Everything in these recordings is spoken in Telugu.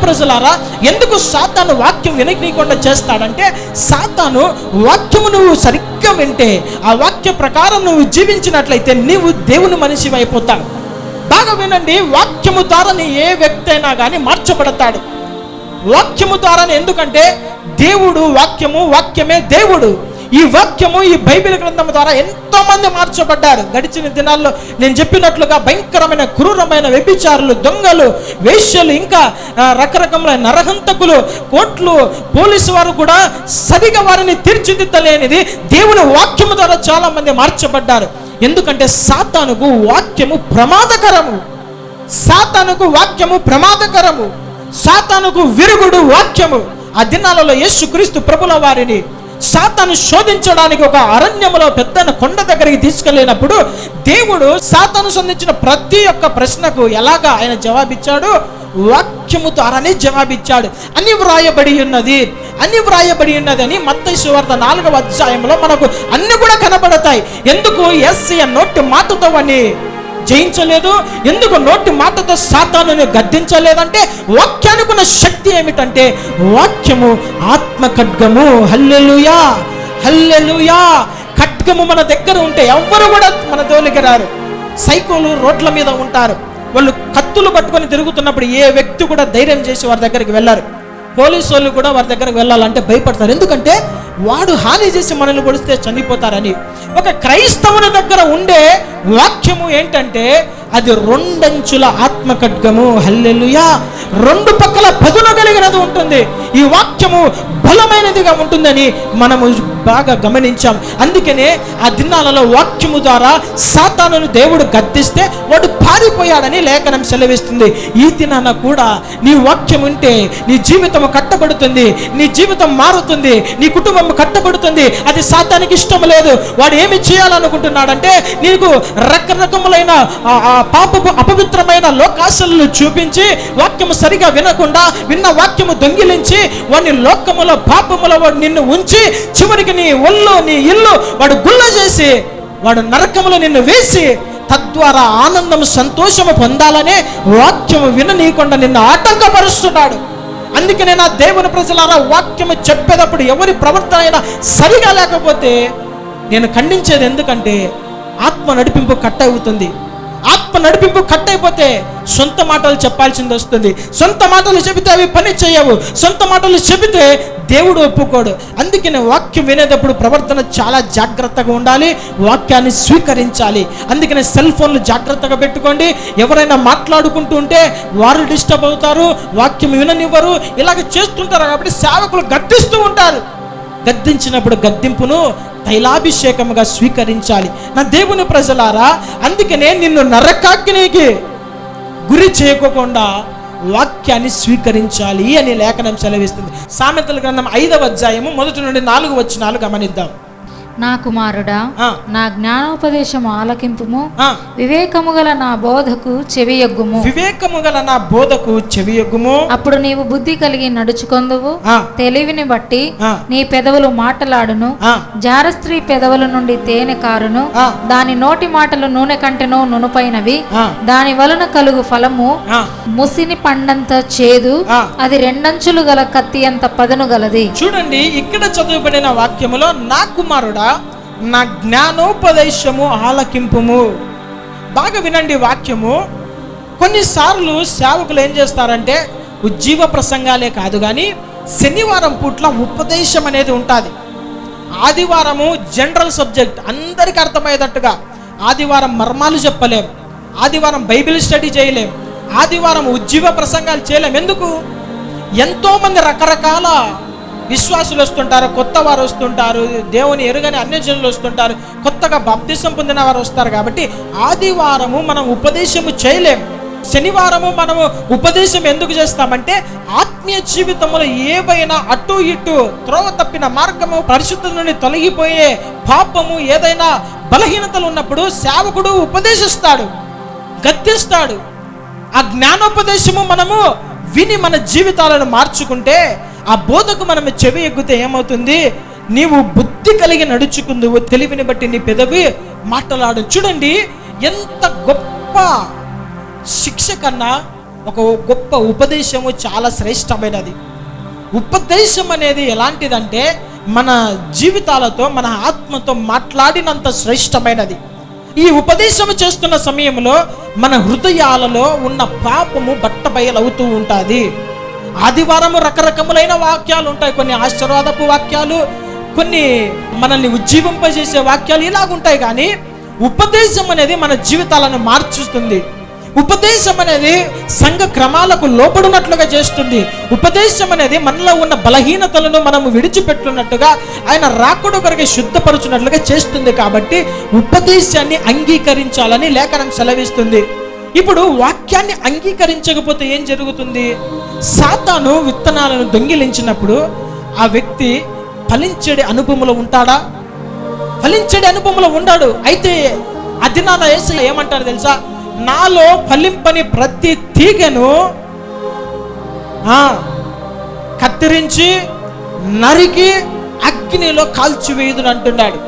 ప్రజలారా, ఎందుకు సాతాను వాక్యం విననీయకుండా చేస్తాడంటే, సాతాను వాక్యము నువ్వు సరిగ్గా వింటే, ఆ వాక్య ప్రకారం నువ్వు జీవించినట్లయితే నీవు దేవుని మనిషి అయిపోతావు. బాగా వినండి, వాక్యము ద్వారానే ఏ వ్యక్తి అయినా కానీ మార్చబడతాడు. వాక్యము ద్వారానే, ఎందుకంటే దేవుడు వాక్యము, వాక్యమే దేవుడు. ఈ వాక్యము, ఈ బైబిల్ గ్రంథం ద్వారా ఎంతో మంది మార్చబడ్డారు. గడిచిన దినాల్లో నేను చెప్పినట్లుగా భయంకరమైన క్రూరమైన వ్యభిచారులు, దొంగలు, వేశ్యలు, ఇంకా రకరకములైన నరహంతకులు, కోట్లు, పోలీసు వారు కూడా సరిగా వారిని తీర్చిదిద్దలేనిది దేవుని వాక్యము ద్వారా చాలా మంది మార్చబడ్డారు. ఎందుకంటే సాతానుకు వాక్యము ప్రమాదకరము. సాతానుకు వాక్యము ప్రమాదకరము. సాతానుకు విరుగుడు వాక్యము. ఆ దినాలలో యేసుక్రీస్తు ప్రభుల వారిని సాతాను శోధించడానికి ఒక అరణ్యములో పెద్ద కొండ దగ్గరికి తీసుకెళ్ళినప్పుడు దేవుడు సాతాను సంధించిన ప్రతి ఒక్క ప్రశ్నకు ఎలాగా ఆయన జవాబిచ్చాడు? వాక్యము ద్వారానే జవాబిచ్చాడు. అని వ్రాయబడి ఉన్నది అని మత్తయి సువార్త 4వ అధ్యాయంలో మనకు అన్ని కూడా కనబడతాయి. ఎందుకు యేసయ్య నోటి మాటతో అని జయించలేదు? ఎందుకు నోటి మాటతో సాతానుని గద్దించలేదంటే, వాక్యానికి ఉన్న శక్తి ఏమిటంటే, వాక్యము ఆత్మ ఖడ్గము. హల్లెలూయా, హల్లెలూయా. ఖడ్గము మన దగ్గర ఉంటే ఎవ్వరు కూడా మన జోలికి రారు. సైకోలు రోడ్ల మీద ఉంటారు, వాళ్ళు కత్తులు పట్టుకొని తిరుగుతున్నప్పుడు ఏ వ్యక్తి కూడా ధైర్యం చేసి వారి దగ్గరికి వెళ్ళారు. పోలీసు వాళ్ళు కూడా వారి దగ్గరకు వెళ్ళాలంటే భయపడతారు. ఎందుకంటే వాడు హాని చేసి మనల్ని పొడిస్తే చనిపోతారని. ఒక క్రైస్తవుని దగ్గర ఉండే వాక్యము ఏంటంటే, అది రెండంచుల ఆత్మ ఖడ్గము. హల్లెలూయా. రెండు పక్కల పదును కలిగినది ఉంటుంది. ఈ వాక్యము బలమైనదిగా ఉంటుందని మనము బాగా గమనించాం. అందుకనే ఆ దినాలలో వాక్యము ద్వారా సాతానును దేవుడు గద్దిస్తే వాడు పారిపోయాడని లేఖనం సెలవిస్తుంది. ఈ దినాన కూడా నీ వాక్యం ఉంటే నీ జీవితం కట్టబడుతుంది, నీ జీవితం మారుతుంది, నీ కుటుంబం కట్టబడుతుంది. అది సాతానికి ఇష్టం లేదు. వాడు ఏమి చేయాలనుకుంటున్నాడంటే, నీకు రకరకములైన పాపపు అపవిత్రమైన లోకాశలను చూపించి, వాక్యము సరిగా వినకుండా విన్న వాక్యము దొంగిలించి, వాడిని లోకములో పాపములో వాడు నిన్ను ఉంచి, చివరికి నీ ఒళ్ళు, నీ ఇల్లు వాడు గుల్ల చేసి, వాడు నరకములో నిన్ను వేసి, తద్వారా ఆనందము, సంతోషము పొందాలనే వాక్యము విననీయకుండా నిన్ను ఆటంకపరుస్తున్నాడు. అందుకనే నా దేవుని ప్రజలారా, వాక్యము చెప్పేటప్పుడు ఎవరి ప్రవర్తన అయినా సరిగా లేకపోతే నేను ఖండించేది. ఎందుకంటే ఆత్మ నడిపింపు కట్ అవుతుంది. ఆత్మ నడిపింపు కట్ అయిపోతే సొంత మాటలు చెప్పాల్సింది వస్తుంది. సొంత మాటలు చెబితే అవి పని చేయవు. సొంత మాటలు చెబితే దేవుడు ఒప్పుకోడు. అందుకనే వాక్యం వినేటప్పుడు ప్రవర్తన చాలా జాగ్రత్తగా ఉండాలి, వాక్యాన్ని స్వీకరించాలి. అందుకనే సెల్ ఫోన్లు జాగ్రత్తగా పెట్టుకోండి. ఎవరైనా మాట్లాడుకుంటూ ఉంటే వారు డిస్టర్బ్ అవుతారు, వాక్యం విననివ్వరు, ఇలాగ చేస్తుంటారు. కాబట్టి సేవకులు గద్దిస్తూ ఉంటారు. గద్దించినప్పుడు గద్దింపును తైలాభిషేకముగా స్వీకరించాలి. నా దేవుని ప్రజలారా, అందుకనే నిన్ను నరకాగ్నికి గురి చేయకోకుండా వాక్యాన్ని స్వీకరించాలి అని లేఖనం సెలవిస్తుంది. సామెతల గ్రంథం 5వ అధ్యాయము 1 నుండి 4 వచనాలు గమనిద్దాం. నా కుమారుడా, నా జ్ఞానోపదేశము ఆలకింపుము, వివేకము గల నా బోధకు చెవియొగ్గుము. వివేకము గల నా బోధకు చెవియొగ్గుము. అప్పుడు నీవు బుద్ధి కలిగి నడుచుకొందువు. తెలివిని బట్టి నీ పెదవులు మాటలాడును. జారస్త్రీ పెదవుల నుండి తేనె కారును. దాని నోటి మాటలు నూనె కంటెనో నునుపైనవి. దాని వలన కలుగు ఫలము ముసిని పండంత చేదు, అది రెండంచులు గల కత్తి అంత పదును గలది. చూడండి, ఇక్కడ చదువుబడిన వాక్యములో, నా కుమారుడా, నా జ్ఞానోపదేశము ఆలకింపుము. బాగా వినండి వాక్యము. కొన్నిసార్లు సేవకులు ఏం చేస్తారంటే, ఉజ్జీవ ప్రసంగాలే కాదు కానీ శనివారం పూట్ల ఉపదేశం అనేది ఉంటుంది. ఆదివారము జనరల్ సబ్జెక్ట్ అందరికీ అర్థమయ్యేటట్టుగా, ఆదివారం మర్మాలు చెప్పలేం, ఆదివారం బైబిల్ స్టడీ చేయలేం, ఆదివారం ఉజ్జీవ ప్రసంగాలు చేయలేం. ఎందుకు? ఎంతోమంది రకరకాల విశ్వాసులు వస్తుంటారు, కొత్త వారు వస్తుంటారు, దేవుని ఎరుగని అన్యజనులు వస్తుంటారు, కొత్తగా బాప్తిసం పొందిన వారు వస్తారు. కాబట్టి ఆదివారము మనం ఉపదేశము చేయలేం. శనివారము మనము ఉపదేశం ఎందుకు చేస్తామంటే, ఆత్మీయ జీవితంలో ఏవైనా అటు ఇటు త్రోవ తప్పిన మార్గము, పరిశుద్ధత నుండి తొలగిపోయే పాపము, ఏదైనా బలహీనతలు ఉన్నప్పుడు సేవకుడు ఉపదేశిస్తాడు, గద్దిస్తాడు. ఆ జ్ఞానోపదేశము మనము విని మన జీవితాలను మార్చుకుంటే, ఆ బోధకు మనము చెవి ఎగ్గితే ఏమవుతుంది? నీవు బుద్ధి కలిగి నడుచుకుందువు, తెలివిని బట్టి నీ పెదవి మాట్లాడు. చూడండి, ఎంత గొప్ప శిక్ష కన్నా ఒక గొప్ప ఉపదేశము చాలా శ్రేష్టమైనది. ఉపదేశం అనేది ఎలాంటిదంటే మన జీవితాలతో, మన ఆత్మతో మాట్లాడినంత శ్రేష్టమైనది. ఈ ఉపదేశం చేస్తున్న సమయంలో మన హృదయాలలో ఉన్న పాపము బట్టబయలవుతూ ఉంటుంది. ఆదివారము రకరకములైన వాక్యాలు ఉంటాయి, కొన్ని ఆశీర్వాదపు వాక్యాలు, కొన్ని మనల్ని ఉజ్జీవింపజేసే వాక్యాలు ఇలాగుంటాయి. కానీ ఉపదేశం అనేది మన జీవితాలను మార్చుతుంది. ఉపదేశం అనేది సంఘ క్రమాలకు లోపడినట్లుగా చేస్తుంది. ఉపదేశం అనేది మనలో ఉన్న బలహీనతలను మనము విడిచిపెట్టున్నట్టుగా, ఆయన రాకడ కొరకు శుద్ధపరుచున్నట్లుగా చేస్తుంది. కాబట్టి ఉపదేశాన్ని అంగీకరించాలని లేఖనం సెలవిస్తుంది. ఇప్పుడు వాక్యాన్ని అంగీకరించకపోతే ఏం జరుగుతుంది? సాతాను విత్తనాలను దొంగిలించినప్పుడు ఆ వ్యక్తి ఫలించే అనుభవంలో ఉంటాడా? ఫలించే అనుభవంలో ఉండాడు. అయితే అది నా యేసయ్య ఏమంటారు తెలుసా? నాలో ఫలింపని ప్రతి తీగను కత్తిరించి నరికి అగ్నిలో కాల్చివేయుదును అంటున్నాడు.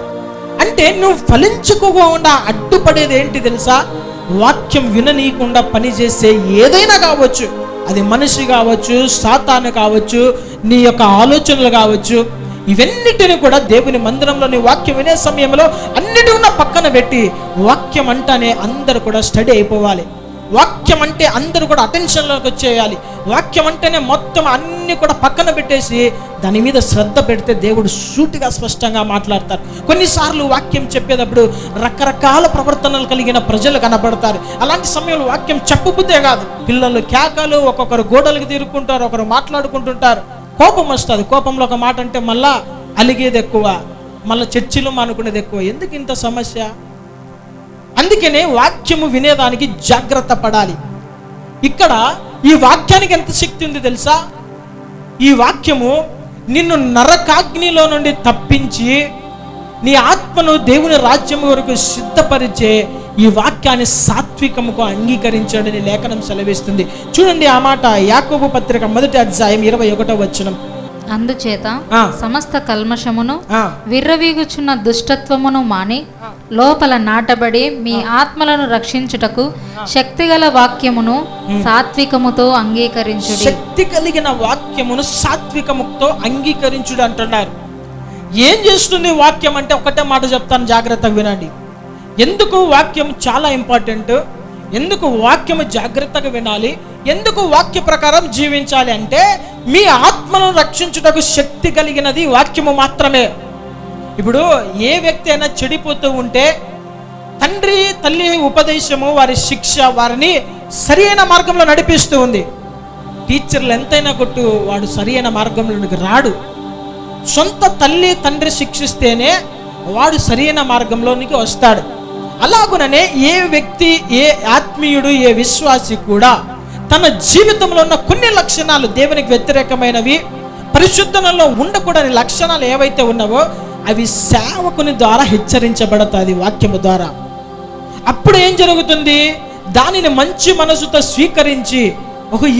అంటే నువ్వు ఫలించుకోకుండా అడ్డుపడేది ఏంటి తెలుసా? వాక్యం విననీయకుండా పనిచేసే ఏదైనా కావచ్చు, అది మనిషి కావచ్చు, సాతాను కావచ్చు, నీ యొక్క ఆలోచనలు కావచ్చు, ఇవన్నిటిని కూడా దేవుని మందిరంలో నీ వాక్యం వినే సమయంలో అన్నిటి ఉన్న పక్కన పెట్టి, వాక్యం అంటేనే అందరూ కూడా స్టడీ అయిపోవాలి. వాక్యం అంటే అందరూ కూడా అటెన్షన్లోకి వచ్చేయాలి. వాక్యం అంటేనే మొత్తం అన్ని కూడా పక్కన పెట్టేసి దాని మీద శ్రద్ధ పెడితే దేవుడు సూటిగా స్పష్టంగా మాట్లాడతారు. కొన్నిసార్లు వాక్యం చెప్పేటప్పుడు రకరకాల ప్రవర్తనలు కలిగిన ప్రజలు కనబడతారు. అలాంటి సమయంలో వాక్యం చెప్పబుద్దే కాదు. పిల్లలు కేకలు, ఒక్కొక్కరు గోడలకు తిరుగుకుంటారు, ఒకరు మాట్లాడుకుంటుంటారు. కోపం వస్తుంది. కోపంలో ఒక మాట అంటే మళ్ళా అలిగేది ఎక్కువ, మళ్ళీ చర్చిలో మానుకునేది ఎక్కువ. ఎందుకు ఇంత సమస్య? అందుకనే వాక్యము వినేదానికి జాగ్రత్త పడాలి. ఇక్కడ ఈ వాక్యానికి ఎంత శక్తి ఉంది తెలుసా? ఈ వాక్యము నిన్ను నరకాగ్నిలో నుండి తప్పించి నీ ఆత్మను దేవుని రాజ్యం వరకు సిద్ధపరిచే ఈ వాక్యాన్ని సాత్వికముకు అంగీకరించాడని లేఖనం సెలవిస్తుంది. చూడండి ఆ మాట, యాకోబు పత్రిక 1వ అధ్యాయం 21వ వచనం. అందుచేత సమస్త కల్మషమును విర్రవీగుచున్న దుష్టత్వమును మాని లోపల నాటబడి మీ ఆత్మలను రక్షించుటకు శక్తిగల వాక్యమును సాత్వికముతో అంగీకరించుడి. శక్తి కలిగిన వాక్యమును సాత్వికముతో అంగీకరించుడు అంటున్నారు. ఏం చేస్తుంది వాక్యం అంటే? ఒకటే మాట చెప్తాను, జాగ్రత్తగా వినండి. ఎందుకు వాక్యం చాలా ఇంపార్టెంట్, ఎందుకు వాక్యము జాగ్రత్తగా వినాలి, ఎందుకు వాక్య ప్రకారం జీవించాలి అంటే, మీ ఆత్మను రక్షించుటకు శక్తి కలిగినది వాక్యము మాత్రమే. ఇప్పుడు ఏ వ్యక్తి అయినా చెడిపోతూ ఉంటే తండ్రి తల్లి ఉపదేశము, వారి శిక్ష వారిని సరి అయిన మార్గంలో నడిపిస్తూ ఉంది. టీచర్లు ఎంతైనా కొట్టు, వాడు సరి అయిన మార్గంలోనికి రాడు. సొంత తల్లి తండ్రి శిక్షిస్తేనే వాడు సరైన మార్గంలోనికి వస్తాడు. అలాగుననే ఏ వ్యక్తి, ఏ ఆత్మీయుడు, ఏ విశ్వాసి కూడా తన జీవితంలో ఉన్న కొన్ని లక్షణాలు దేవునికి వ్యతిరేకమైనవి, పరిశుద్ధనలో ఉండకూడని లక్షణాలు ఏవైతే ఉన్నావో అవి సేవకుని ద్వారా హెచ్చరించబడతాది వాక్యము ద్వారా. అప్పుడు ఏం జరుగుతుంది? దానిని మంచి మనసుతో స్వీకరించి,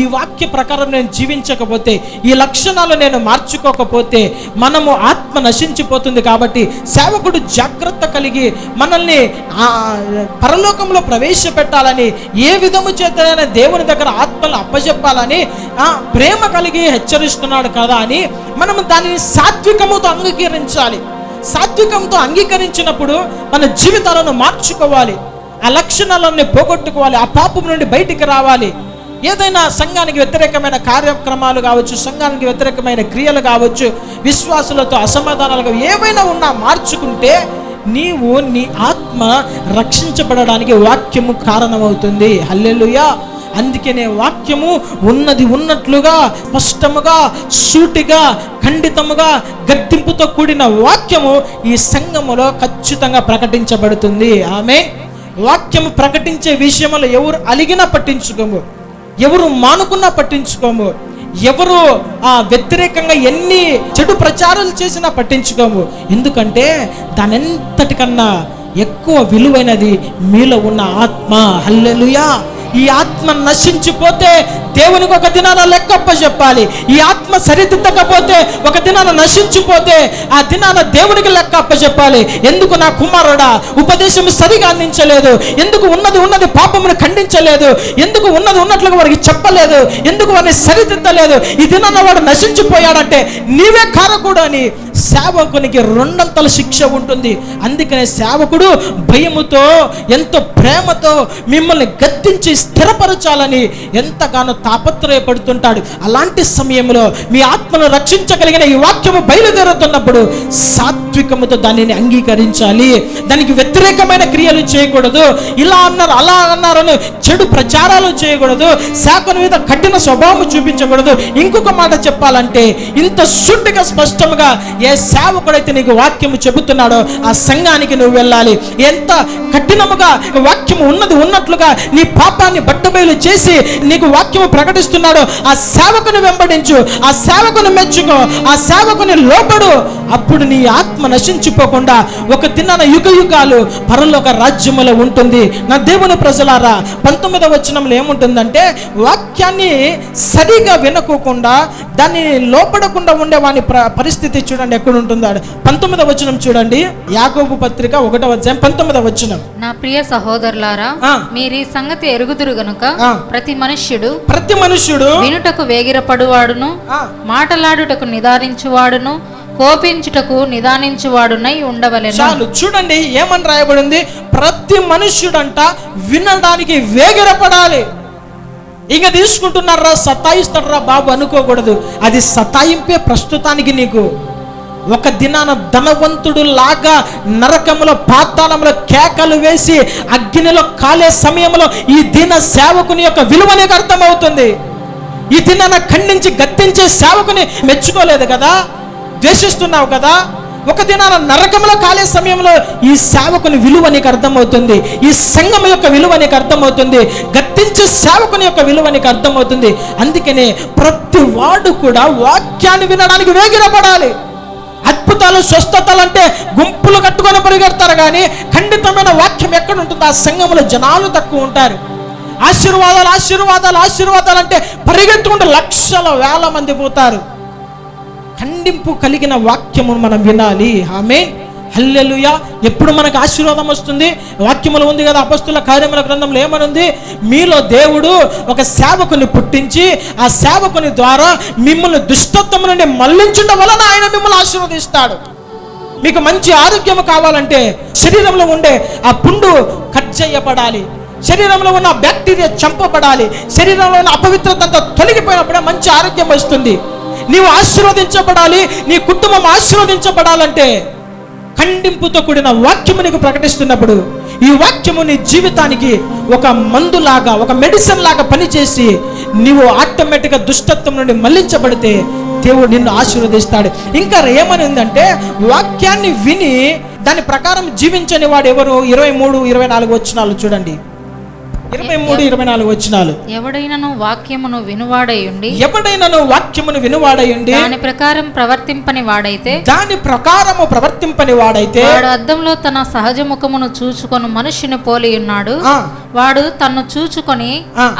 ఈ వాక్య ప్రకారం నేను జీవించకపోతే, ఈ లక్షణాలు నేను మార్చుకోకపోతే మనము ఆత్మ నశించిపోతుంది. కాబట్టి సేవకుడు జాగ్రత్త కలిగి మనల్ని పరలోకంలో ప్రవేశపెట్టాలని, ఏ విధము చేతనైనా దేవుని దగ్గర ఆత్మలు అప్పచెప్పాలని ప్రేమ కలిగి హెచ్చరిస్తున్నాడు కదా అని మనము దానిని సాత్వికముతో అంగీకరించాలి. సాత్వికంతో అంగీకరించినప్పుడు మన జీవితాలను మార్చుకోవాలి, ఆ లక్షణాలను పోగొట్టుకోవాలి, ఆ పాపం నుండి బయటికి రావాలి. ఏదైనా సంఘానికి వ్యతిరేకమైన కార్యక్రమాలు కావచ్చు, సంఘానికి వ్యతిరేకమైన క్రియలు కావచ్చు, విశ్వాసులతో అసమాధానాలు ఏవైనా ఉన్నా మార్చుకుంటే నీవు నీ ఆత్మ రక్షించబడడానికి వాక్యము కారణమవుతుంది. హల్లెలూయా. అందుకనే వాక్యము ఉన్నది ఉన్నట్లుగా, స్పష్టముగా, సూటిగా, ఖండితముగా, గద్దింపుతో కూడిన వాక్యము ఈ సంఘములో ఖచ్చితంగా ప్రకటించబడుతుంది. ఆమె వాక్యము ప్రకటించే విషయంలో ఎవరు అలిగినా పట్టించుకోము, ఎవరు మానుకున్నా పట్టించుకోము, ఎవరు వ్యతిరేకంగా ఎన్ని చెడు ప్రచారాలు చేసినా పట్టించుకోము. ఎందుకంటే దానంతటికన్నా ఎక్కువ విలువైనది మీలో ఉన్న ఆత్మ. హల్లెలూయా. ఈ ఆత్మ నశించిపోతే దేవునికి ఒక దినాన లెక్కప్ప చెప్పాలి. ఈ ఆత్మ సరిదిద్దకపోతే, ఒక దినాన నశించిపోతే ఆ దినాన దేవునికి లెక్కప్ప చెప్పాలి. ఎందుకు నా కుమారుడా ఉపదేశం సరిగా అందించలేదు, ఎందుకు ఉన్నది పాపమును ఖండించలేదు, ఎందుకు ఉన్నట్లుగా వారికి చెప్పలేదు, ఎందుకు వారిని సరిదిద్దలేదు, ఈ దినాన వాడు నశించిపోయాడంటే నీవే కారకుడు అని సేవకునికి 2 శిక్ష ఉంటుంది. అందుకనే సేవకుడు భయముతో, ఎంతో ప్రేమతో మిమ్మల్ని గద్దించి స్థిరపరచాలని ఎంతగానో తాపత్రయపడుతుంటాడు. అలాంటి సమయంలో మీ ఆత్మను రక్షించగలిగిన ఈ వాక్యము బయలుదేరుతున్నప్పుడు సాత్వికముతో దానిని అంగీకరించాలి. దానికి వ్యతిరేకమైన క్రియలు చేయకూడదు. ఇలా అన్నారు, అలా అన్నారని చెడు ప్రచారాలు చేయకూడదు. సేవకుని మీద కఠిన స్వభావం చూపించకూడదు. ఇంకొక మాట చెప్పాలంటే, ఇంత సూటిగా స్పష్టంగా ఏ సేవకుడైతే నీకు వాక్యము చెబుతున్నాడో ఆ సంఘానికి నువ్వు వెళ్ళాలి. ఎంత కఠినముగా వాక్యము ఉన్నట్లుగా నీ పాపాన్ని బట్టబయలు చేసి నీకు వాక్యము ప్రకటిస్తున్నాడో ఆ సేవకుని వెంబడించు, ఆ సేవకుని మెచ్చుకో, ఆ సేవకుని లోబడు. అప్పుడు నీ ఆత్మ నశించిపోకుండా ఒక దినాన యుగాలు పరలోక రాజ్యములో ఉంటుంది. నా దేవుని ప్రజలారా, 19వ వచనంలో ఏముంటుందంటే, వాక్యాన్ని సరిగా వినకోకుండా దాన్ని లోపడకుండా ఉండే వాని పరిస్థితి చూడండి ఎక్కడ ఉంటుందో. 19వ వచనం చూడండి, యాకోబు పత్రిక 1వ అధ్యాయం 19వ వచనం. నా ప్రియ సహోదరులారా, మీరు ఈ సంగతి ఎరుగుదురు గనుక ప్రతి మనుష్యుడు వినుటకు వేగిరపడువాడును, మాటలాడుటకు నిదానించువాడును, కోపించుటకు నిదానించువాడునై ఉండవలెను. చాలు చూడండి ఏమని రాయబడింది. ప్రతి మనుష్యుడంట వినడానికి వేగిరపడాలి. ఇంక తీసుకుంటున్నారా, సతాయిస్తాడరా బాబు అనుకోకూడదు. అది సతాయింపే ప్రస్తుతానికి. నీకు ఒక దినాన ధనవంతుడు లాగా నరకములో పాతాళంలో కేకలు వేసి అగ్నిలో కాలే సమయంలో ఈ దిన సేవకుని యొక్క విలువ నీకు అర్థమవుతుంది. ఈ దినాన ఖండించి గద్దించే సేవకుని మెచ్చుకోలేదు కదా, ద్వేషిస్తున్నావు కదా. ఒక దినాన నరకంలో కాలే సమయంలో ఈ సేవకుని విలువ నీకు అర్థమవుతుంది. ఈ సంఘం యొక్క విలువ నీకు అర్థమవుతుంది. గద్దించే సేవకుని యొక్క విలువ నీకు అర్థమవుతుంది. అందుకనే ప్రతి వాడు కూడా వాక్యాన్ని వినడానికి వేగిరపడాలి. అద్భుతాలు, స్వస్థతలు అంటే గుంపులు కట్టుకొని పరిగెడతారు, కానీ ఖండితమైన వాక్యం ఎక్కడ ఉంటుందో ఆ సంఘంలో జనాలు తక్కువ ఉంటారు. ఆశీర్వాదాలు అంటే పరిగెత్తుకుంటూ లక్షల వేల మంది పోతారు. ఖండింపు కలిగిన వాక్యమును మనం వినాలి. ఆమేన్, హల్లెలూయా. ఎప్పుడు మనకు ఆశీర్వాదం వస్తుంది? వాక్యములో ఉంది కదా, అపొస్తలుల కార్యముల గ్రంథంలో ఏమనుంది? మీలో దేవుడు ఒక సేవకుని పుట్టించి ఆ సేవకుని ద్వారా మిమ్మల్ని దుష్టత్వం నుండి మళ్లించడం వలన ఆయన మిమ్మల్ని ఆశీర్వదిస్తాడు. మీకు మంచి ఆరోగ్యం కావాలంటే శరీరంలో ఉండే ఆ పుండు కట్ చేయబడాలి, శరీరంలో ఉన్న బ్యాక్టీరియా చంపబడాలి, శరీరంలో ఉన్న అపవిత్రత అంతా తొలగిపోయినప్పుడే మంచి ఆరోగ్యం వస్తుంది. నీవు ఆశీర్వదించబడాలి, నీ కుటుంబం ఆశీర్వదించబడాలంటే ఖండింపుతో కూడిన వాక్యము నీకు ప్రకటిస్తున్నప్పుడు ఈ వాక్యము నీ జీవితానికి ఒక మందులాగా, ఒక మెడిసిన్ లాగా పనిచేసి నీవు ఆటోమేటిక్గా దుష్టత్వం నుండి మళ్లించబడితే దేవుడు నిన్ను ఆశీర్వదిస్తాడు. ఇంకా ఏమని ఉందంటే, వాక్యాన్ని విని దాని ప్రకారం జీవించని వాడు ఎవరు? 23-24 వచనాలు చూడండి. 23-24 వచనాలు. ఎవడైనను వాక్యమును వినువాడయుండి దాని ప్రకారం ప్రవర్తింపని వాడైతే వాడు అద్దంలో తన సహజ ముఖమును చూచుకొని మనుష్యుని పోలి ఉన్నాడు. వాడు తన్ను చూచుకొని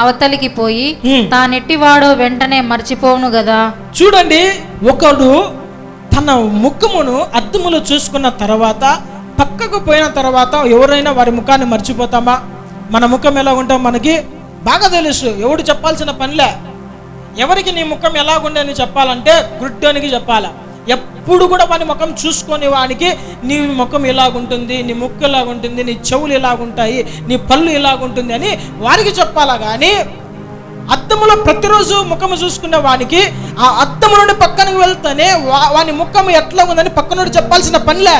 అవతలికి పోయి తానెట్టివాడో వెంటనే మర్చిపోవును గదా. చూడండి, ఒకడు తన ముఖమును అద్దములో చూసుకున్న తర్వాత పక్కకు పోయిన తర్వాత ఎవరైనా వారి ముఖాన్ని మర్చిపోతామా? మన ముఖం ఎలా ఉంటాం మనకి బాగా తెలుసు. ఎవడు చెప్పాల్సిన పనిలే. ఎవరికి నీ ముఖం ఎలాగుండే అని చెప్పాలంటే గుడ్డోనికి చెప్పాలా. ఎప్పుడు కూడా వాని ముఖం చూసుకొని వానికి నీ ముఖం ఇలాగుంటుంది, నీ ముక్కు ఇలాగుంటుంది, నీ చెవులు ఇలాగుంటాయి, నీ పళ్ళు ఇలాగుంటుంది అని వారికి చెప్పాలా. కానీ అద్దములో ప్రతిరోజు ముఖము చూసుకునే వానికి ఆ అద్దము నుండి పక్కనకి వెళ్తానే వాని ముఖం ఎట్లా ఉందని పక్కనుండి చెప్పాల్సిన పనిలే.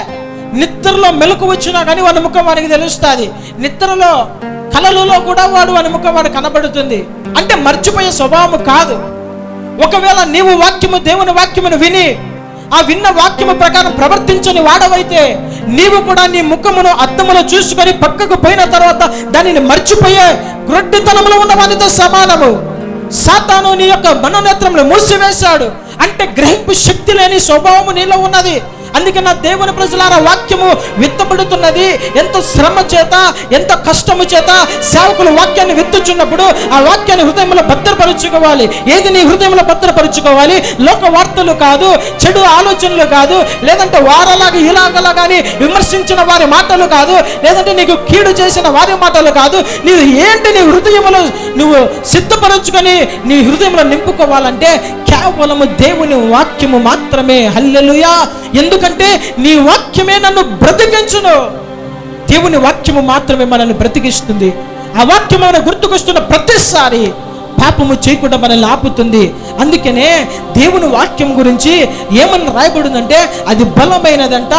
నిద్రలో మెలకు వచ్చినా కానీ వాని ముఖం వానికి తెలుస్తుంది. నిద్రలో కలలలో కూడా వాని ముఖం వాడు కనబడుతుంది. అంటే మర్చిపోయే స్వభావం కాదు. ఒకవేళ నీవు దేవుని వాక్యమును విని ఆ విన్న వాక్యము ప్రకారం ప్రవర్తించని వాడవైతే నీవు కూడా నీ ముఖమును అద్దములో చూసుకొని పక్కకు పోయిన తర్వాత దానిని మర్చిపోయే గ్రొడ్డితనములో ఉన్న వానితో సమానము. సాతాను నీ యొక్క మనోనేత్రములు మూసివేశాడు అంటే గ్రహింపు శక్తి లేని స్వభావము నీలో ఉన్నది. అందుకే నా దేవుని ప్రజలారా, వాక్యము విత్తబడుతున్నది ఎంతో శ్రమ చేత, ఎంతో కష్టము చేత. సేవకులు వాక్యాన్ని విత్తుచున్నప్పుడు ఆ వాక్యాన్ని హృదయంలో భద్రపరుచుకోవాలి. ఏది నీ హృదయంలో భద్రపరుచుకోవాలి? లోక వార్తలు కాదు, చెడు ఆలోచనలు కాదు, లేదంటే వారలాగా ఇలాగలా కానీ విమర్శించిన వారి మాటలు కాదు, లేదంటే నీకు కీడు చేసిన వారి మాటలు కాదు. నీవు ఏంటి నీ హృదయంలో నువ్వు సిద్ధపరచుకొని నీ హృదయంలో నింపుకోవాలంటే కేవలము దేవుని వాక్యము మాత్రమే. హల్లెలూయా! ఎందుకంటే నీ వాక్యమే నన్ను బ్రతికించును. దేవుని వాక్యము మాత్రమే మనల్ని బ్రతికిస్తుంది. ఆ వాక్యం మన గుర్తుకొస్తున్న ప్రతిసారి పాపము చేయకుండా మనల్ని ఆపుతుంది. అందుకనే దేవుని వాక్యం గురించి ఏమని రాయబడిందంటే, అది బలమైనదంట,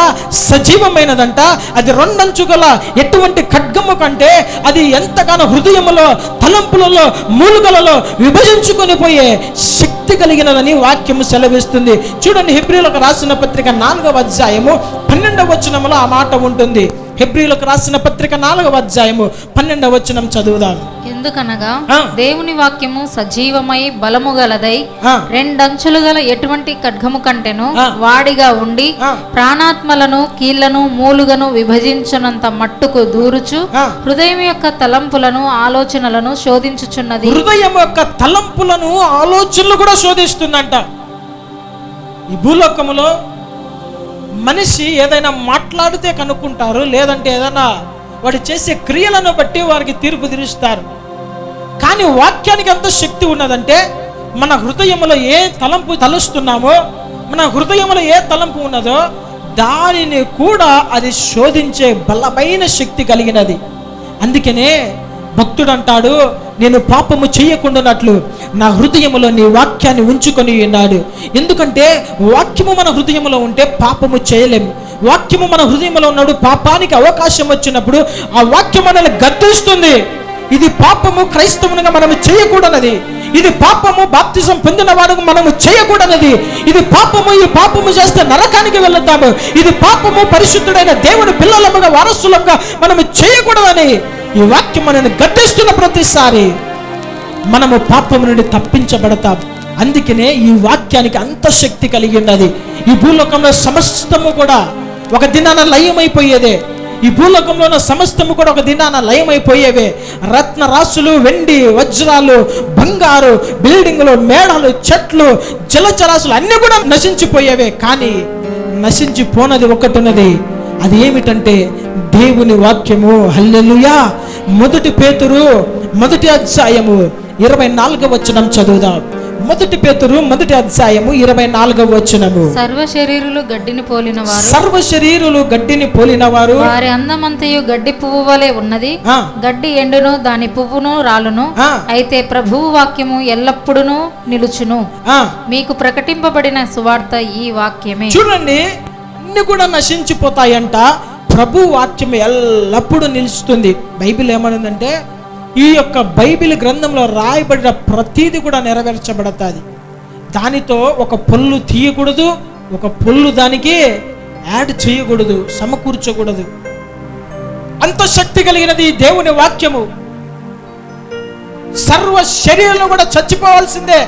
సజీవమైనదంట, అది రెండంచుగల ఎటువంటి ఖడ్గము కంటే అది ఎంతగానో హృదయములో, తలంపులలో, మూలుగలలో విభజించుకొని పోయే శక్తి కలిగినదని వాక్యము సెలవిస్తుంది. చూడండి, హెబ్రీయులకు రాసిన పత్రిక 4వ అధ్యాయము 12వ వచనములో ఆ మాట ఉంటుంది. హెబ్రీయులకు రాసిన పత్రిక 4వ అధ్యాయము 12వ వచనం చదువుదాం. ఎందుకనగా దేవుని వాక్యము సజీవమై బలము గలదై రెండంచులు గల ఎటువంటి ఖడ్గము కంటెను వాడిగా ఉండి ప్రాణాత్మలను, కీళ్లను, మూలుగను విభజించినంత మట్టుకు దూరుచు హృదయం యొక్క తలంపులను, ఆలోచనలను శోధించుచున్నది. హృదయం యొక్క తలంపులను, ఆలోచనలు కూడా శోధిస్తుందంట. ఈ భూలోకములో మనిషి ఏదైనా మాట్లాడితే కనుక్కుంటారు, లేదంటే ఏదైనా వాడు చేసే క్రియలను బట్టి వారికి తీర్పు తీరుస్తారు. కానీ వాక్యానికి ఎంత శక్తి ఉన్నదంటే, మన హృదయంలో ఏ తలంపు తలుస్తున్నామో, మన హృదయంలో ఏ తలంపు ఉన్నదో దానిని కూడా అది శోధించే బలమైన శక్తి కలిగినది. అందుకనే భక్తుడు అంటాడు, నేను పాపము చేయకుండానట్లు నా హృదయములో నీ వాక్యాన్ని ఉంచుకొని ఉన్నాడు. ఎందుకంటే వాక్యము మన హృదయంలో ఉంటే పాపము చేయలేము. వాక్యము మన హృదయంలో ఉన్నాడు. పాపానికి అవకాశం వచ్చినప్పుడు ఆ వాక్యం మనల్ని గద్దిస్తుంది. ఇది పాపము, క్రైస్తవునిగా మనము చేయకూడనది. ఇది పాపము, బాప్తిజం పొందిన వాడు మనము చేయకూడనది. ఇది పాపము, ఈ పాపము చేస్తే నరకానికి వెళ్తాము. ఇది పాపము, పరిశుద్ధుడైన దేవుని పిల్లలముగా, వారసులముగా మనము చేయకూడదని ఈ వాక్యం మనల్ని గద్దిస్తున్న ప్రతిసారి మనము పాపము నుండి తప్పించబడతాం. అందుకనే ఈ వాక్యానికి అంత శక్తి కలిగి ఉన్నది. ఈ భూలోకంలో సమస్తము కూడా ఒక దినాన లయమైపోయేదే. ఈ భూలోకంలో ఉన్న సమస్తము కూడా ఒక దినాన లయమైపోయేవే. రత్న రాసులు, వెండి, వజ్రాలు, బంగారు, బిల్డింగులు, మేడలు, చెట్లు, జలచరాశులు అన్నీ కూడా నశించిపోయేవే. కానీ నశించిపోనది ఒకటి ఉన్నది. అది ఏమిటంటే దేవుని వాక్యము. హల్లెలూయా! 1 పేతురు 1వ అధ్యాయము 24వ వచనం చదువుదాం. 1 పేతురు 1వ అధ్యాయము 24వ వచనము. సర్వ శరీరులు గడ్డిని పోలినవారు, సర్వ శరీరులు గడ్డిని పోలినవారు, వారి అందమంతయు గడ్డి పువ్వు వలె ఉన్నది. గడ్డి ఎండును, దాని పువ్వును రాలును, అయితే ప్రభువు వాక్యము ఎల్లప్పుడూ నిలుచును. మీకు ప్రకటింపబడిన సువార్త ఈ వాక్యమే. చూడండి, అన్ని కూడా నశించిపోతాయంట, ప్రభు వాక్యం ఎల్లప్పుడూ నిలుస్తుంది. బైబిల్ ఏమనుందంటే, ఈ యొక్క బైబిల్ గ్రంథంలో రాయబడిన ప్రతీది కూడా నెరవేర్చబడతాది. దానితో ఒక పొల్లు తీయకూడదు, ఒక పొల్లు దానికి యాడ్ చేయకూడదు, సమకూర్చకూడదు. అంత శక్తి కలిగినది దేవుని వాక్యము. సర్వ శరీరాలు కూడా చచ్చిపోవాల్సిందే.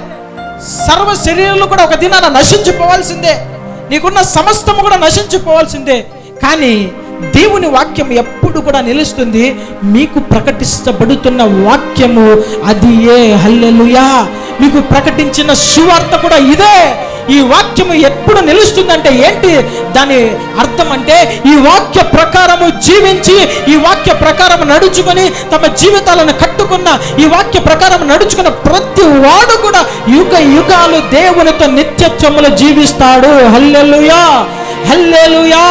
సర్వ శరీరాలు కూడా ఒక దినాన నశించిపోవాల్సిందే. నీకున్న సమస్తము కూడా నశించిపోవాల్సిందే. కానీ దేవుని వాక్యం ఎప్పుడు కూడా నిలుస్తుంది. మీకు ప్రకటించబడుతున్న వాక్యము అది ఏ. హల్లెలూయా! మీకు ప్రకటించిన సువార్త కూడా ఇదే. ఈ వాక్యము ఎప్పుడు నిలుస్తుందంటే ఏంటి దాని అర్థం అంటే, ఈ వాక్య ప్రకారము జీవించి, ఈ వాక్య ప్రకారం నడుచుకొని తమ జీవితాలను కట్టుకున్న, ఈ వాక్య ప్రకారం నడుచుకున్న ప్రతి వాడు కూడా యుగ యుగాలు దేవునితో నిత్యత్వములు జీవిస్తాడు. హల్లెలూయా! హల్లెలూయా!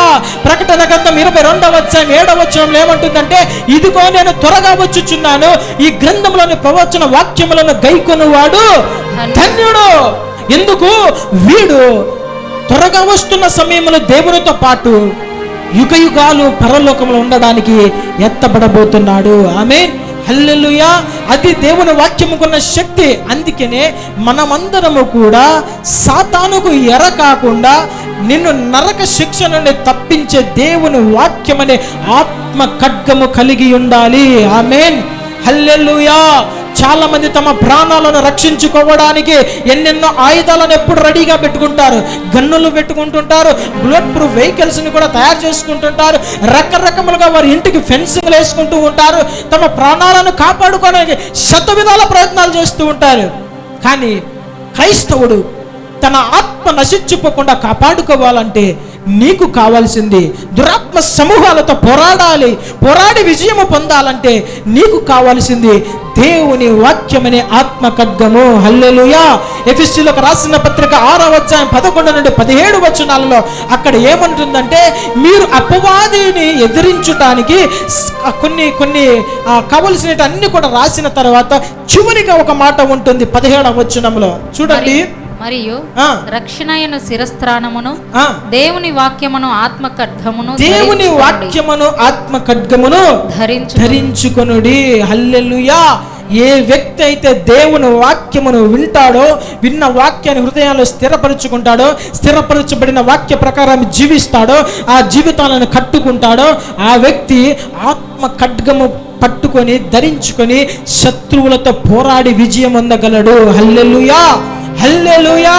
ప్రకటన గ్రంథం 22వ అధ్యాయం 7వ వచనంలో ఏమంటుందంటే, ఇదిగో నేను త్వరగా వచ్చుచున్నాను, ఈ గ్రంథంలోని ప్రవచన వాక్యములను గైకొనువాడు ధన్యుడు. ఎందుకు? వీడు త్వరగా వస్తున్న సమయంలో దేవునితో పాటు యుగ యుగాలు పరలోకంలో ఉండడానికి ఎత్తబడబోతున్నాడు. ఆమేన్. హల్లెలూయా! అది దేవుని వాక్యముకున్న శక్తి. అందుకనే మనమందరము కూడా సాతానుకు ఎర కాకుండా నిన్ను నరక శిక్ష నుండి తప్పించే దేవుని వాక్యం అనే ఆత్మ ఖడ్గము కలిగి ఉండాలి. ఆమేన్. హల్లెలూయా! చాలా మంది తమ ప్రాణాలను రక్షించుకోవడానికి ఎన్నెన్నో ఆయుధాలను ఎప్పుడు రెడీగా పెట్టుకుంటారు. గన్నులు పెట్టుకుంటుంటారు, బుల్లెట్ ప్రూఫ్ వెహికల్స్ ని కూడా తయారు చేసుకుంటుంటారు. రకరకములుగా వారి ఇంటికి ఫెన్సింగ్లు వేసుకుంటూ ఉంటారు. తమ ప్రాణాలను కాపాడుకోవడానికి శతవిధాల ప్రయత్నాలు చేస్తూ ఉంటారు. కానీ క్రైస్తవుడు తన ఆత్మ నశించిపోకుండా కాపాడుకోవాలంటే నీకు కావాల్సింది దురాత్మ సమూహాలతో పోరాడి విజయము పొందాలంటే నీకు కావాల్సింది దేవుని వాక్యమనే ఆత్మ ఖడ్గము. హల్లెలూయా. ఎఫెసీయులకు రాసిన పత్రిక 6వ అధ్యాయం 11 నుండి 17 వచనాలలో అక్కడ ఏమంటుందంటే, మీరు అపవాదిని ఎదిరించడానికి కొన్ని కావలసిన అన్ని కూడా రాసిన తర్వాత చివరిగా ఒక మాట ఉంటుంది 17వ వచనంలో చూడండి. మరియు రక్షణయను శిరస్త్రాణమును దేవుని వాక్యమును ఆత్మ ఖడ్గమును ధరించుకొనుడి. హల్లెలూయా. ఏ వ్యక్తి అయితే దేవుని వాక్యమును వింటాడో, విన్న వాక్యాన్ని హృదయాల్లో స్థిరపరుచుకుంటాడో, స్థిరపరచబడిన వాక్య ప్రకారం జీవిస్తాడో, ఆ జీవితాలను కట్టుకుంటాడో, ఆ వ్యక్తి ఆత్మ ఖడ్గము పట్టుకొని ధరించుకొని శత్రువులతో పోరాడి విజయం పొందగలడు. హల్లెలూయా. హల్లెలూయా.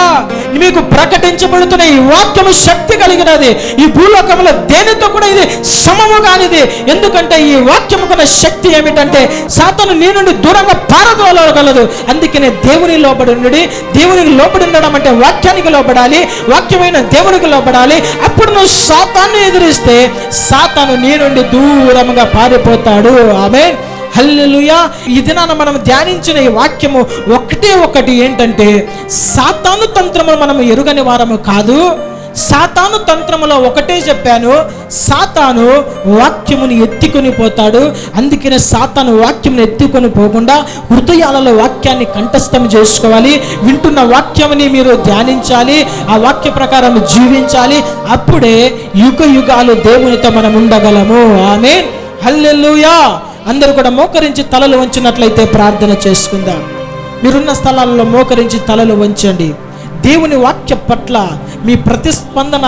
మీకు ప్రకటించబడుతున్న ఈ వాక్యము శక్తి కలిగినది. ఈ భూలోకంలో దేనితో కూడా ఇది సమము కానిది. ఎందుకంటే ఈ వాక్యముకున్న శక్తి ఏమిటంటే సాతాను నీ నుండి దూరంగా పారదోలగలదు. అందుకనే దేవుని లోబడి, దేవునికి లోబడి ఉండడం అంటే వాక్యానికి లోబడాలి, వాక్యమైన దేవునికి లోబడాలి. అప్పుడు నువ్వు సాతాన్ని ఎదిరిస్తే సాతాను నీ నుండి దూరంగా పారిపోతాడు. ఆమేన్. హల్లెలూయా. ఈ దినాన మనం ధ్యానించిన ఈ వాక్యము ఒకటి ఏంటంటే, సాతాను తంత్రములు మనం ఎరుగని వారము కాదు. సాతాను తంత్రములో ఒకటే చెప్పాను, సాతాను వాక్యముని ఎత్తుకొని పోతాడు. అందుకనే సాతాను వాక్యముని ఎత్తుకొని పోకుండా హృదయాలలో వాక్యాన్ని కంఠస్థం చేసుకోవాలి. వింటున్న వాక్యముని మీరు ధ్యానించాలి, ఆ వాక్య ప్రకారం జీవించాలి. అప్పుడే యుగ యుగాలు దేవునితో మనం ఉండగలము. ఆమేన్. హల్లెలూయా. అందరూ కూడా మోకరించి తలలు వంచినట్లయితే ప్రార్థన చేసుకుందాం. మీరున్న స్థలాల్లో మోకరించి తలలు వంచండి. దేవుని వాక్య పట్ల మీ ప్రతిస్పందన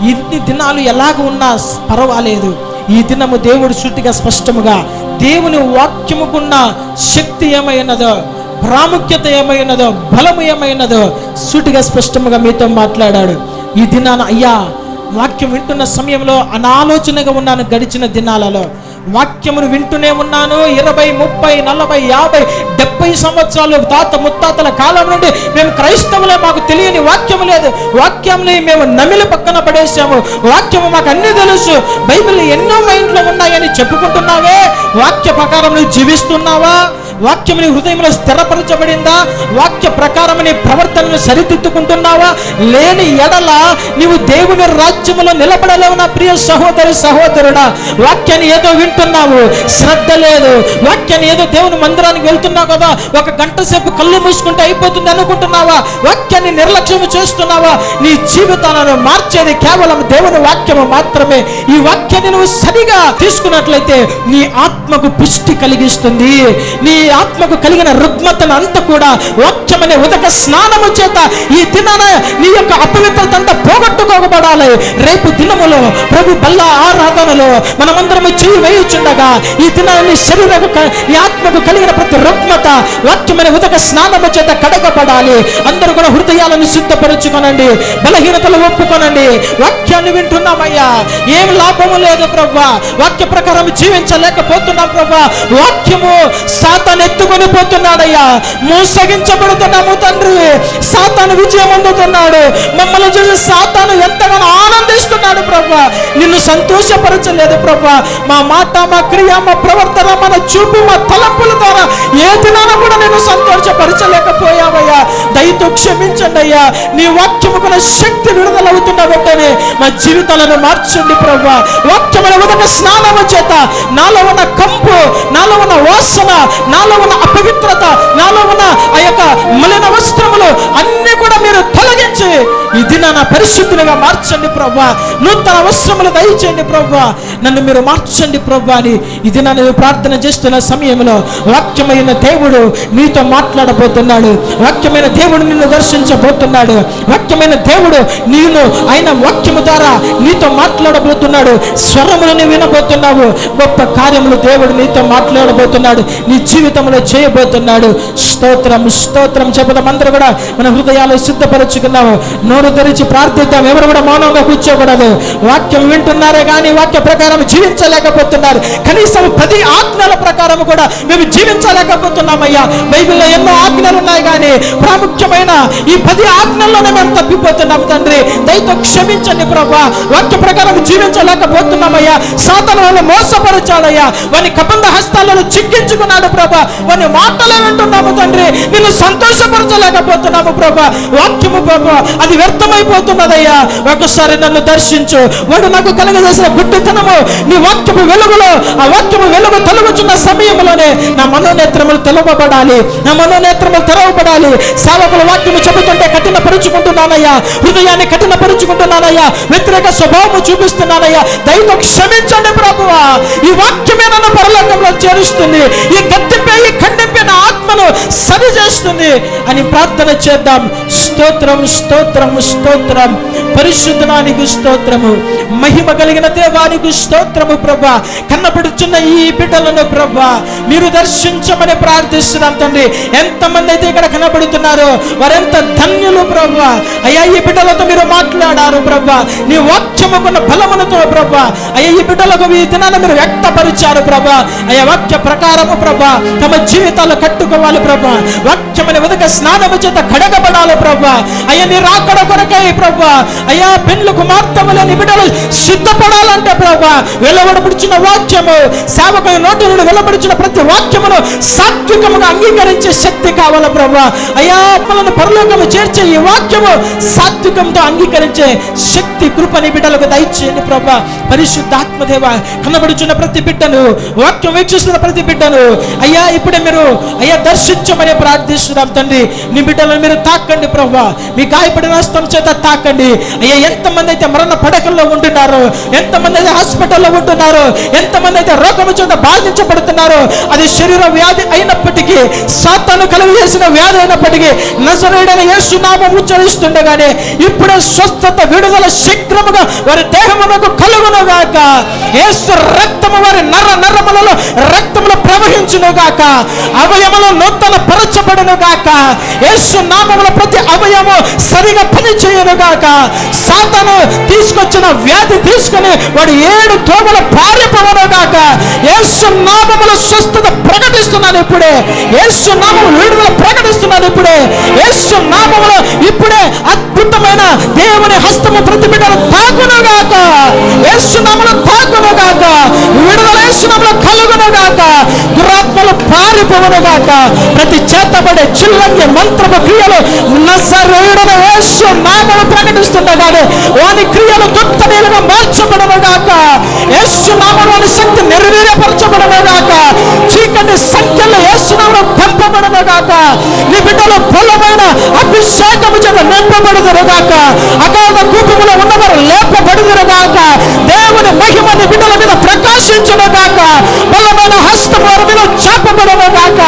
ఇన్ని దినాలు ఎలాగ ఉన్నా పర్వాలేదు. ఈ దినము దేవుడు సూటిగా స్పష్టముగా దేవుని వాక్యముకున్న శక్తి ఏమైనదో, ప్రాముఖ్యత ఏమైనదో, బలము ఏమైనదో సూటిగా స్పష్టముగా మీతో మాట్లాడాడు. ఈ దినాన అయ్యా వాక్యం వింటున్న సమయంలో అనాలోచనగా ఉన్నాను. గడిచిన దినాలలో వాక్యమును వింటూనే ఉన్నాను. 20, 30, 40, 50, 70 సంవత్సరాలు తాత ముత్తాతల కాలం నుండి మేము క్రైస్తవులే, మాకు తెలియని వాక్యము లేదు. వాక్యంని మేము నమిలి పక్కన పడేసాము. వాక్యము మాకు అన్ని తెలుసు, బైబిల్ ఎన్నో మైండ్లో ఉన్నాయని చెప్పుకుంటున్నావే. వాక్య ప్రకారం నువ్వు జీవిస్తున్నావా? వాక్యముని హృదయంలో స్థిరపరచబడిందా? వాక్య ప్రకారం నీ ప్రవర్తనను సరిదిద్దుకుంటున్నావా? లేని ఎడల నీవు దేవుని రాజ్యములో నిలబడలేవు. నా ప్రియ సహోదరి సహోదరుడా, వాక్యాన్ని ఏదో వింటున్నావు, శ్రద్ధ లేదు. వాక్యాన్ని ఏదో దేవుని మందిరానికి వెళ్తున్నావు కదా, 1 గంట సేపు కళ్ళు మూసుకుంటే అయిపోతుంది అనుకుంటున్నావా? వాక్యాన్ని నిర్లక్ష్యం చేస్తున్నావా? నీ జీవితాలను మార్చేది కేవలం దేవుని వాక్యము మాత్రమే. ఈ వాక్యాన్ని నువ్వు సరిగా తీసుకున్నట్లయితే నీ ఆత్మకు పుష్టి కలిగిస్తుంది. నీ ఆత్మకు కలిగిన రుగ్మతను అంతా కూడా వాక్యమనే ఉదక స్నానము చేత ఈ దినాన నీ యొక్క అపవిత్రత అంతా పోగొట్టుకోబడాలి. రేపు దినములో ప్రభు బల్ల ఆరాధనలో మనమందరము చెయ్యి వేయుచుండగా ఈ దినాన్ని నీ ఆత్మకు కలిగిన ప్రతి రుగ్మత వాక్యమనే ఉదక స్నానము చేత కడగబడాలి. అందరూ కూడా హృదయాలను సిద్ధపరచుకోనండి, బలహీనతలు ఒప్పుకోనండి. వాక్యాన్ని వింటున్నామయ్యా, ఏం లాభము లేదు ప్రభా, వాక్య ప్రకారం జీవించలేకపోతున్నాం ప్రభా. వాక్యము సాతాను ఎత్తుకొని పోతున్నాడయ్యా, మోసగించబడుతున్నాము తండ్రి. సాతాను విజయం అందుతున్నాడు. మమ్మల్ని చూసి సాతాను ఎంతగానో ఆనందిస్తున్నాడు ప్రభా. నిన్ను సంతోషపరచలేదు ప్రభా. మా మాట, మా క్రియ, మా ప్రవర్తన, మన చూపు, మా తలంపుల ద్వారా ఏ దినాన కూడా నేను సంతోషపరచలేకపోయావయ్యా. దయతో క్షమించండి అయ్యా. నీ వాక్యముకున్న శక్తి విడుదలవుతున్న వెంటనే మా జీవితాలను మార్చండి ప్రభా. వాక్యముల ఉదక స్నానము చేత నాలో ఉన్న కంపు, నాలో ఉన్న వాసన, నాలో ఉన్న అపవిత్రత, నాలో ఉన్న ఆ యొక్క మలిన వస్త్రములు అన్ని కూడా మీరు తొలగించి ఈ దినాన పరిశుద్ధులుగా మార్చండి ప్రభువా. నూతన వస్త్రములు దయచేయండి ప్రభువా. నన్ను మీరు మార్చండి ప్రభువా అని ఈ దినాన నువ్వు ప్రార్థన చేస్తున్న సమయంలో వాక్యమైన దేవుడు నీతో మాట్లాడబోతున్నాడు. వాక్యమైన దేవుడు నిన్ను దర్శించబోతున్నాడు. వాక్యమైన దేవుడు నేను ఆయన వాక్యము ద్వారా నీతో మాట్లాడబోతున్నాడు. స్వరములను వినబోతున్నావు. గొప్ప కార్యములు దేవుడు నీతో మాట్లాడబోతున్నాడు, నీ జీవితంలో చేయబోతున్నాడు. స్తోత్రం స్తోత్రం చెబుదాం. అందరూ కూడా మన హృదయాలు సిద్ధపరుచుకున్నాము. నోరు తెరిచి ప్రార్థిద్దాం. ఎవరు కూడా మౌనంగా కూర్చోకూడదు. వాక్యం వింటున్నారే కానీ వాక్య ప్రకారం జీవించలేకపోతున్నారు. కనీసం 10 ఆజ్ఞల ప్రకారం కూడా మేము జీవించలేకపోతున్నామయ్యా. బైబిల్లో ఎన్నో ఆజ్ఞలు ఉన్నాయి కానీ ప్రాముఖ్యమైన ఈ 10 ఆజ్ఞల్లోనే మేము తప్పిపోతున్నాం తండ్రి. దయతో క్షమించండి ప్రభా. వాక్య ప్రకారం జీవించలేకపోతున్నామయ్యా. సాతాను వల్ల మోసపరిచాడయ్యా. వాని కబంధ హస్తాలను చిక్కించుకున్నాడు ప్రభా. వాని మాటలే వింటున్నాము తండ్రి. నిన్ను సంతోషపరచలేకపోతున్నాము ప్రభా. వాక్యము ప్రభా అది వ్యర్థమైపోతున్నదయ్యా. ఒకసారి నన్ను దర్శించు. వాడు నాకు కలగజేసిన గుడ్డితనము నీ వాక్యము వెలుగులో, ఆ వాక్యము వెలుగు తొలగుచున్న సమయంలోనే నా మనోనేత్రములు తెలవబడాలి, నా మనోనేత్రములు తెరవబడాలి. సేవకుల వాక్యము చెబుతుంటే కఠినపరుచుకుంటున్నానయ్యా. హృదయాన్ని కఠినపరుచుకుంటున్నానయ్యా. వ్యతిరేక స్వభావము చూపిస్తున్నానయ్యా. దయతో క్షమించండి ప్రభువా. ఈ వాక్యమే నన్ను పరలోకంలో చేరుస్తుంది. ఈ గద్దెపై ఈ ఖండింపిన ఆత్మను సరి చేస్తుంది అని ప్రార్థన చేద్దాం. స్తోత్రం స్తోత్రం స్తోత్రం. పరిశుద్ధనానికి స్తోత్రము. మహిమ కలిగిన దేవానికి స్తోత్రము ప్రభా. కన్నబడుచున్న ఈ బిడ్డలను ప్రభా మీరు దర్శించమని ప్రార్థిస్తున్నాం తండ్రి. ఎంతమంది అయితే ఇక్కడ కనబడుతున్నారో వారెంత ధన్యులు ప్రభా. అయ్యా ఈ బిడ్డలతో మీరు మాట్లాడారు ప్రభా. నీ వాక్యముకున్న బలములతో ప్రభా అయ్యా ఈ బిడ్డలకు ఈ దినాన మీరు వ్యక్తపరిచారు ప్రభా. అయ్యా వాక్య ప్రకారము ప్రభా తమ జీవితాలు కట్టుకోవాలి ప్రభా. వాక్యమని ఉదక స్నానము చేత కడగబడాలి ప్రభా. అయ్యా నీ రాకడ కొరకై ప్రభా అయ్యా పెండ్లు కుమార్తెములని బిడ్డలు సిద్ధపడాలంటే ప్రభా వెలువడబడుచున్న వాక్యము, సేవకుల నోటి నుండి వెలువడుచున్న ప్రతి వాక్యమును సాత్వికముగా అంగీకరించే శక్తి కావాలి ప్రభా. అయ్యా మనల్ని పరలోకము చేర్చే ఈ వాక్యము సాత్వికంతో అంగీకరించే శక్తి కృపని బిడ్డలకు దయచేయండి ప్రభా. పరిశుద్ధాత్మదేవ కనబడుచున్న ప్రతి బిడ్డను, వాక్యం వీక్షిస్తున్న ప్రతి బిడ్డను అయ్యా ఇప్పుడే మీరు అయ్యా దర్శించమని ప్రార్థిస్తున్నాం తండ్రి. నీ బిడ్డలను మీరు తాకండి ప్రభా. మీ గాయపడిన హస్తం చేత తాకండి అయ్యా. ఎంతమంది అయితే మరణ పడకల్లో ఉంటున్నారో, ఎంతమంది అయితే హాస్పిటల్లో ఉంటున్నారో, ఎంతమంది అయితే రోగము చేత బాధించబడుతున్నారో, అది శరీర వ్యాధి అయినప్పటికీ, సాతాను కలుగజేసిన వ్యాధి అయినప్పటికీ నజరేయుడైన యేసు నామమును ఉచ్చరిస్తుండగానే ఇప్పుడే స్వస్థత విడుదల శీఘ్రముగా వారి దేహమునకు కలుగును గాక. యేసు రక్తము వారి నరములలో రక్తములో ప్రవహించును గాక. అవయములు నూతన పరచబడును గాక. యేసు నామములో ప్రతి అవయము సరిగా పని చేయను గాక. సాతాను తీసుకొచ్చిన వ్యాధి తీసుకొని వాడు 7 తోమల పారిపోవను గాక. యేసు నామములో స్వస్థత ప్రకటిస్తున్నాను ఇప్పుడే. యేసు నామములో విడుదల ప్రకటిస్తున్నాను ఇప్పుడే. యేసు నామములో ఇప్పుడే అద్భుతమైన దేవుని హస్తము ప్రతి బిడ్డను తాకును గాక. యేసు నామములో తాకును గాక. విడుదల యేసు నామములో కలుగును గాక. దురాత్మలు పారిపోవను గాక. ప్రతి చేతబడే చిల్లంగి మంత్రపు క్రియలు నజరేయుడైన యేసు నామములో ప్రకటిస్తుండగానే వాని క్రియలు దుఃఖనీయులుగా మార్చబడను గాక. యేసు నామములోని శక్తి నిర్వీర్యపరచబడను గాక. చీకటి సంఖ్యలో యేసు నామములో తెంపబడను గాక. నీ బిడ్డలు బలమైన అభిషేకము చేత నింపబడుదురు గాక. అగాధ కూపములో ఉన్నవారు లేపబడుదురు గాక. దేవుని మహిమ నీ బిడ్డల మీద ప్రకాశించును గాక. బలమైన హస్తం వారి మీద చాపబడును గాక.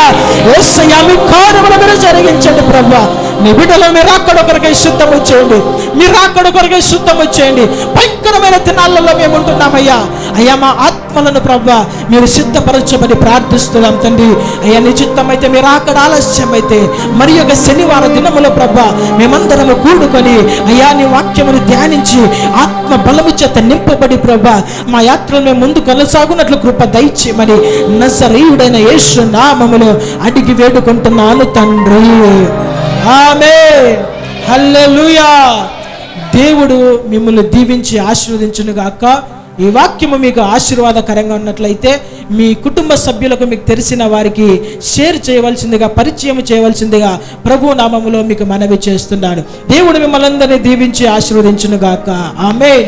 యేసయ్యా మీ కార్యములు మీరు జరిగించండి ప్రభువా. నీ బిడ్డలు మీరు అక్కడ కొరకై సిద్ధము చేయండి. మీరు అక్కడ కొరకై సిద్ధము చేయండి. భయంకరమైన దినాలలో మేము ఉంటున్నామయ్యా. అయ్యా మా ఆత్మలను ప్రభా మీరు సిద్ధపరచమని ప్రార్థిస్తున్నాం తండ్రి. అయ్యా నీ చిత్తమైతే మీరు అక్కడ ఆలస్యమైతే మరి ఒక శనివారం దినములో ప్రభా మేమందరము కూడుకొని అయ్యా నీ వాక్యమును ధ్యానించి ఆత్మ బలము చేత నింపబడి ప్రభా మా యాత్రలు మేము ముందు కొనసాగునట్లు కృప దయచేయమని నజరేయుడైన యేసు నామములో అడిగి వేడుకుంటున్నాను తండ్రి. ఆమేన్. హల్లెలూయా. దేవుడు మిమ్మల్ని దీవించి ఆశీర్వదించును గాక. ఈ వాక్యము మీకు ఆశీర్వాదకరంగా ఉన్నట్లయితే మీ కుటుంబ సభ్యులకు, మీకు తెలిసిన వారికి షేర్ చేయవలసిందిగా, పరిచయం చేయవలసిందిగా ప్రభు నామములో మీకు మనవి చేస్తున్నాను. దేవుడు మిమ్మల్ని అందరినీ దీవించి ఆశీర్వదించును గాక. ఆమేన్.